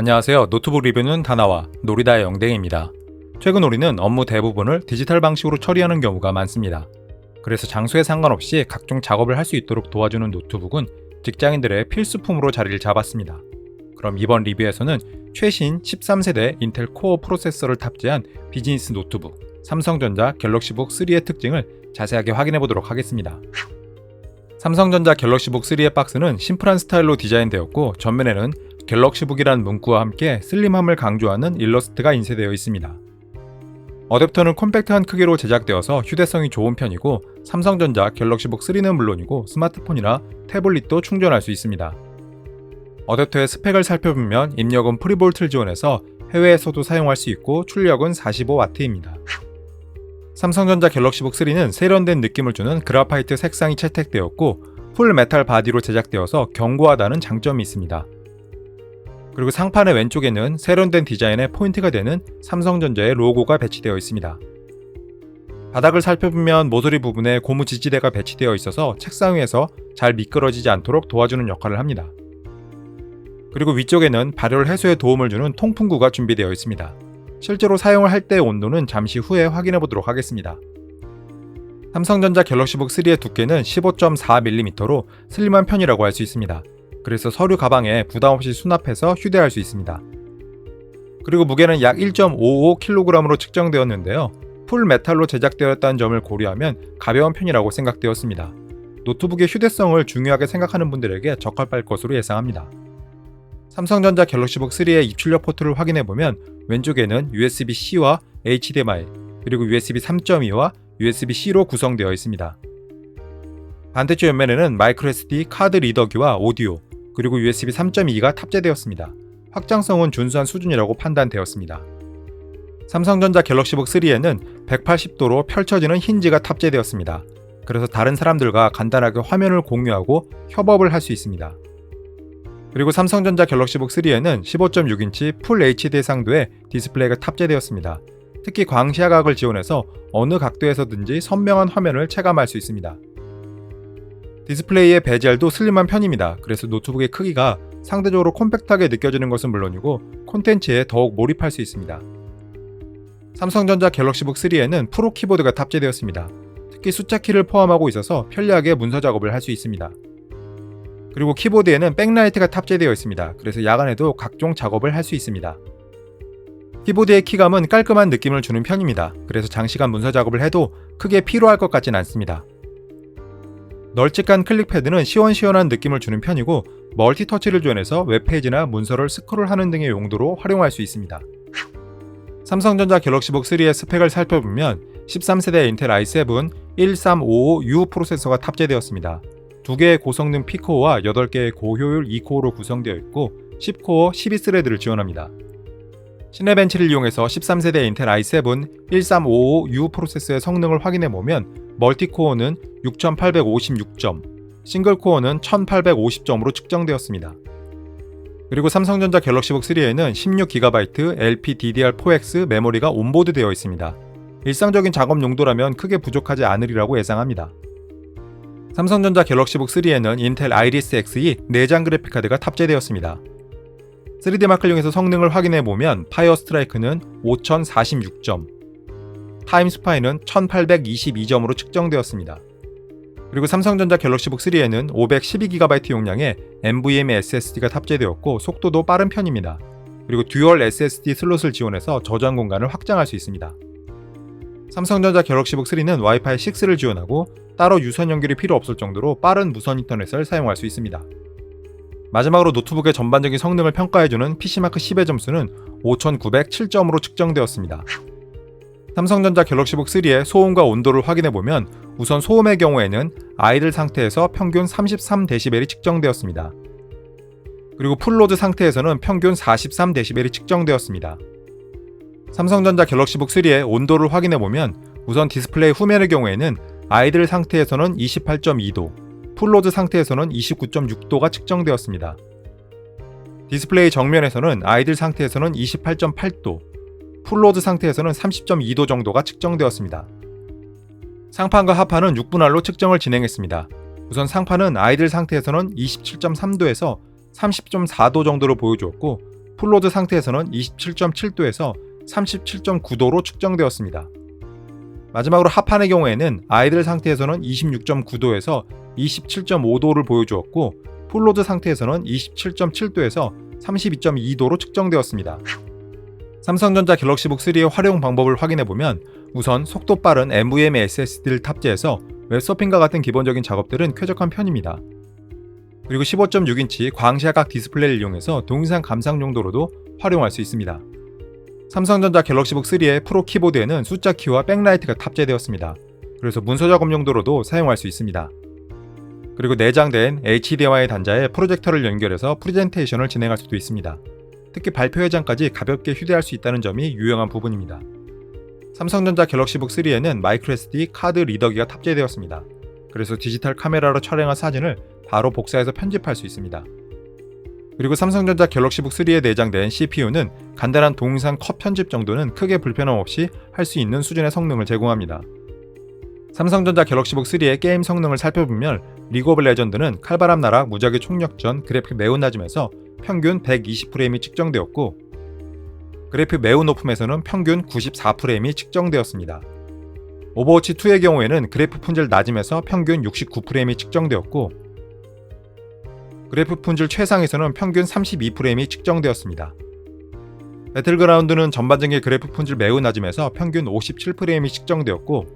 안녕하세요. 노트북 리뷰는 다나와 놀이다의 영댕입니다. 최근 우리는 업무 대부분을 디지털 방식으로 처리하는 경우가 많습니다. 그래서 장소에 상관없이 각종 작업을 할 수 있도록 도와주는 노트북은 직장인들의 필수품으로 자리를 잡았습니다. 그럼 이번 리뷰에서는 최신 13세대 인텔 코어 프로세서를 탑재한 비즈니스 노트북 삼성전자 갤럭시북 3의 특징을 자세하게 확인해 보도록 하겠습니다. 삼성전자 갤럭시북 3의 박스는 심플한 스타일로 디자인되었고 전면에는 갤럭시북이라는 문구와 함께 슬림함을 강조하는 일러스트가 인쇄되어 있습니다. 어댑터는 콤팩트한 크기로 제작되어서 휴대성이 좋은 편이고 삼성전자 갤럭시북 3는 물론이고 스마트폰이나 태블릿도 충전할 수 있습니다. 어댑터의 스펙을 살펴보면 입력은 프리볼트를 지원해서 해외에서도 사용할 수 있고 출력은 45W입니다. 삼성전자 갤럭시북 3는 세련된 느낌을 주는 그라파이트 색상이 채택되었고 풀 메탈 바디로 제작되어서 견고하다는 장점이 있습니다. 그리고 상판의 왼쪽에는 세련된 디자인의 포인트가 되는 삼성전자의 로고가 배치되어 있습니다. 바닥을 살펴보면 모서리 부분에 고무 지지대가 배치되어 있어서 책상 위에서 잘 미끄러지지 않도록 도와주는 역할을 합니다. 그리고 위쪽에는 발열 해소에 도움을 주는 통풍구가 준비되어 있습니다. 실제로 사용을 할 때의 온도는 잠시 후에 확인해 보도록 하겠습니다. 삼성전자 갤럭시북 3의 두께는 15.4mm로 슬림한 편이라고 할 수 있습니다. 그래서 서류 가방에 부담없이 수납해서 휴대할 수 있습니다. 그리고 무게는 약 1.55kg으로 측정되었는데요. 풀 메탈로 제작되었다는 점을 고려하면 가벼운 편이라고 생각되었습니다. 노트북의 휴대성을 중요하게 생각하는 분들에게 적합할 것으로 예상합니다. 삼성전자 갤럭시북 3의 입출력 포트를 확인해보면 왼쪽에는 USB-C와 HDMI, 그리고 USB 3.2와 USB-C로 구성되어 있습니다. 반대쪽 옆면에는 마이크로SD 카드 리더기와 오디오, 그리고 USB 3.2가 탑재되었습니다. 확장성은 준수한 수준이라고 판단되었습니다. 삼성전자 갤럭시북 3에는 180도로 펼쳐지는 힌지가 탑재되었습니다. 그래서 다른 사람들과 간단하게 화면을 공유하고 협업을 할 수 있습니다. 그리고 삼성전자 갤럭시북 3에는 15.6인치 풀 HD 상도의 디스플레이가 탑재되었습니다. 특히 광시야각을 지원해서 어느 각도에서든지 선명한 화면을 체감할 수 있습니다. 디스플레이의 베젤도 슬림한 편입니다. 그래서 노트북의 크기가 상대적으로 콤팩트하게 느껴지는 것은 물론이고 콘텐츠에 더욱 몰입할 수 있습니다. 삼성전자 갤럭시북 3에는 프로 키보드가 탑재되었습니다. 특히 숫자 키를 포함하고 있어서 편리하게 문서 작업을 할 수 있습니다. 그리고 키보드에는 백라이트가 탑재되어 있습니다. 그래서 야간에도 각종 작업을 할 수 있습니다. 키보드의 키감은 깔끔한 느낌을 주는 편입니다. 그래서 장시간 문서 작업을 해도 크게 피로할 것 같진 않습니다. 널찍한 클릭패드는 시원시원한 느낌을 주는 편이고 멀티터치를 지원해서 웹페이지나 문서를 스크롤하는 등의 용도로 활용할 수 있습니다. 삼성전자 갤럭시북 3의 스펙을 살펴보면 13세대 인텔 i7 1355U 프로세서가 탑재되었습니다. 2개의 고성능 P코어와 8개의 고효율 E코어로 구성되어 있고 10코어 12스레드를 지원합니다. 시네벤치를 이용해서 13세대 인텔 i7 1355U 프로세서의 성능을 확인해보면 멀티코어는 6856점, 싱글코어는 1850점으로 측정되었습니다. 그리고 삼성전자 갤럭시북 3에는 16GB LPDDR4X 메모리가 온보드 되어 있습니다. 일상적인 작업 용도라면 크게 부족하지 않으리라고 예상합니다. 삼성전자 갤럭시북 3에는 인텔 아이리스 Xe 내장 그래픽카드가 탑재되었습니다. 3D마크를 이용해서 성능을 확인해보면 파이어 스트라이크는 5046점, 타임스파이는 1822점으로 측정되었습니다. 그리고 삼성전자 갤럭시북 3에는 512GB 용량의 NVMe SSD가 탑재되었고 속도도 빠른 편입니다. 그리고 듀얼 SSD 슬롯을 지원해서 저장 공간을 확장할 수 있습니다. 삼성전자 갤럭시북 3는 와이파이 6를 지원하고 따로 유선 연결이 필요 없을 정도로 빠른 무선 인터넷을 사용할 수 있습니다. 마지막으로 노트북의 전반적인 성능을 평가해주는 PC마크 10의 점수는 5907점으로 측정되었습니다. 삼성전자 갤럭시북 3의 소음과 온도를 확인해보면 우선 소음의 경우에는 아이들 상태에서 평균 33dB이 측정되었습니다. 그리고 풀로드 상태에서는 평균 43dB이 측정되었습니다. 삼성전자 갤럭시북 3의 온도를 확인해보면 우선 디스플레이 후면의 경우에는 아이들 상태에서는 28.2도, 풀로드 상태에서는 29.6도가 측정되었습니다. 디스플레이 정면에서는 아이들 상태에서는 28.8도, 풀로드 상태에서는 30.2도 정도가 측정되었습니다. 상판과 하판은 6분할로 측정을 진행했습니다. 우선 상판은 아이들 상태에서는 27.3도에서 30.4도 정도로 보여주었고 풀로드 상태에서는 27.7도에서 37.9도로 측정되었습니다. 마지막으로 하판의 경우에는 아이들 상태에서는 26.9도에서 27.5도를 보여주었고 풀로드 상태에서는 27.7도에서 32.2도로 측정되었습니다. 삼성전자 갤럭시북 3의 활용 방법을 확인해보면 우선 속도 빠른 NVMe SSD를 탑재해서 웹서핑과 같은 기본적인 작업들은 쾌적한 편입니다. 그리고 15.6인치 광시야각 디스플레이를 이용해서 동영상 감상 용도로도 활용할 수 있습니다. 삼성전자 갤럭시북 3의 프로 키보드에는 숫자 키와 백라이트가 탑재되었습니다. 그래서 문서 작업 용도로도 사용할 수 있습니다. 그리고 내장된 HDMI 단자에 프로젝터를 연결해서 프레젠테이션을 진행할 수도 있습니다. 특히 발표 회장까지 가볍게 휴대할 수 있다는 점이 유용한 부분입니다. 삼성전자 갤럭시북 3에는 마이크로SD 카드 리더기가 탑재되었습니다. 그래서 디지털 카메라로 촬영한 사진을 바로 복사해서 편집할 수 있습니다. 그리고 삼성전자 갤럭시북 3에 내장된 CPU는 간단한 동영상 컷 편집 정도는 크게 불편함 없이 할 수 있는 수준의 성능을 제공합니다. 삼성전자 갤럭시북 3의 게임 성능을 살펴보면 리그 오브 레전드는 칼바람 나락 무작위 총력전 그래픽 매우 낮음에서 평균 120프레임이 측정되었고 그래픽 매우 높음에서는 평균 94프레임이 측정되었습니다. 오버워치 2의 경우에는 그래픽 품질 낮음에서 평균 69프레임이 측정되었고 그래픽 품질 최상에서는 평균 32프레임이 측정되었습니다. 배틀그라운드는 전반적인 그래픽 품질 매우 낮음에서 평균 57프레임이 측정되었고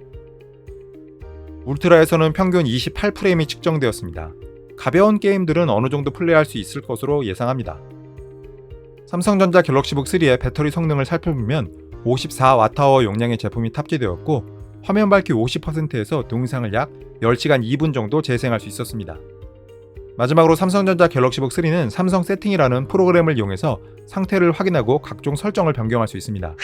울트라에서는 평균 28프레임이 측정되었습니다. 가벼운 게임들은 어느 정도 플레이할 수 있을 것으로 예상합니다. 삼성전자 갤럭시북 3의 배터리 성능을 살펴보면 54Wh 용량의 제품이 탑재되었고 화면 밝기 50%에서 동영상을 약 10시간 2분 정도 재생할 수 있었습니다. 마지막으로 삼성전자 갤럭시북 3는 삼성 세팅이라는 프로그램을 이용해서 상태를 확인하고 각종 설정을 변경할 수 있습니다.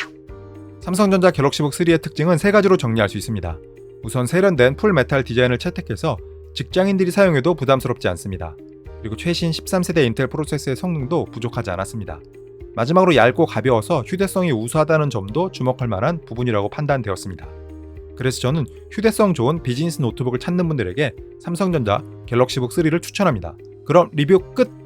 삼성전자 갤럭시북 3의 특징은 3가지로 정리할 수 있습니다. 우선 세련된 풀메탈 디자인을 채택해서 직장인들이 사용해도 부담스럽지 않습니다. 그리고 최신 13세대 인텔 프로세서의 성능도 부족하지 않았습니다. 마지막으로 얇고 가벼워서 휴대성이 우수하다는 점도 주목할 만한 부분이라고 판단되었습니다. 그래서 저는 휴대성 좋은 비즈니스 노트북을 찾는 분들에게 삼성전자 갤럭시북 3를 추천합니다. 그럼 리뷰 끝!